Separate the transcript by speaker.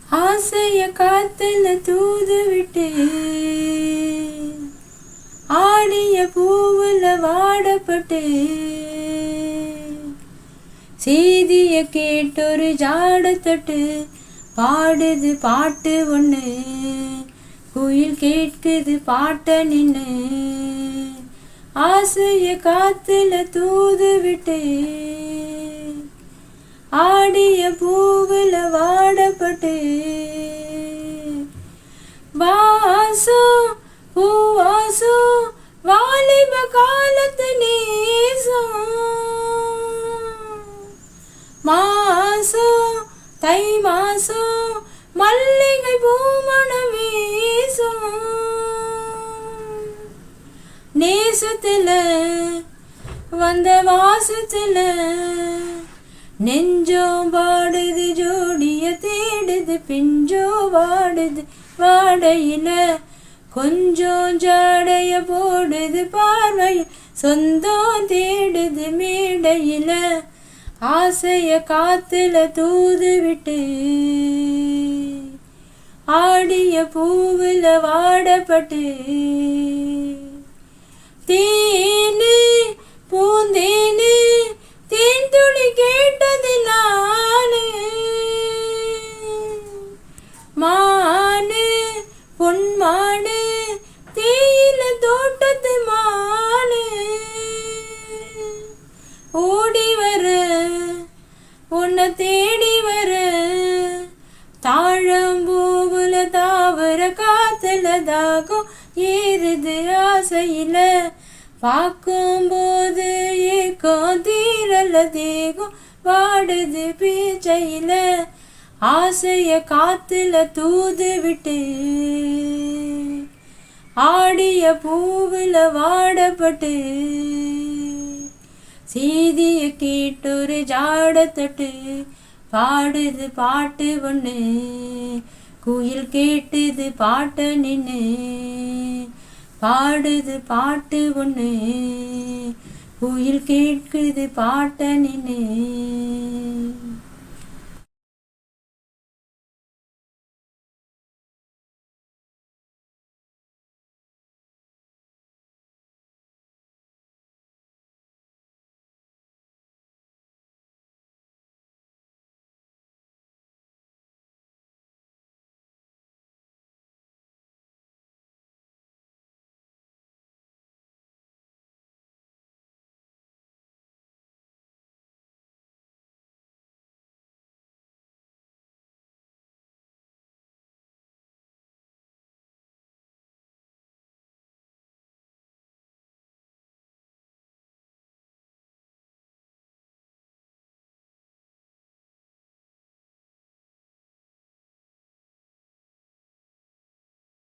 Speaker 1: ஆசைய காத்துல தூது விட்டு ஆடிய பூவுல வாடப்பட்டு செய்திய கேட்டொரு ஜாடத்தட்டு பாடுது பாட்டு ஒண்ணு குயில் கேட்குது பாட்ட நின்னு ஆசைய காத்துல தூது விட்டு ஆடிய பூவுல வாடப்பட்டு வாசம் பூவாசம் வாலிப காலத்து நேசம் மாசம் தை மாசம் மல்லிகை பூமணம் வீசும் நேசத்துல வந்த வாசத்துல நெஞ்சோ பாடுது ஜோடிய தேடுது பிஞ்சோ வாடுது வாடையில கொஞ்சம் ஜாடைய போடுது பார்வையில் சொந்தம் தேடுது மேடையில ஆசைய காத்துல தூது விட்டு ஆடிய பூவுல வாடப்பட்டு தேனு பூந்தேனு தேன் துளி கேட்டது நானு மானு பொன்மானு தேயில தோட்டத்து மானு ஓடி வர உன்னை தேடி வர தாழம்பூவுல தாவர காத்துல தாகம் ஏறுது ஆசையில பார்க்கும்போது ஏக்கம் தீரல தேகம் வாடுது பீச்சையில ஆசைய காத்துல தூது விட்டு ஆடிய பூவுல வாடப்பட்டு செய்திய கேட்டொரு ஜாடத்தட்டு பாடுது பாட்டு ஒண்ணு குயில் கேட்டுது பாட்ட நின்னு பாடுது பாட்டு ஒண்ணு குயில் கேட்குது பாட்ட நின்னு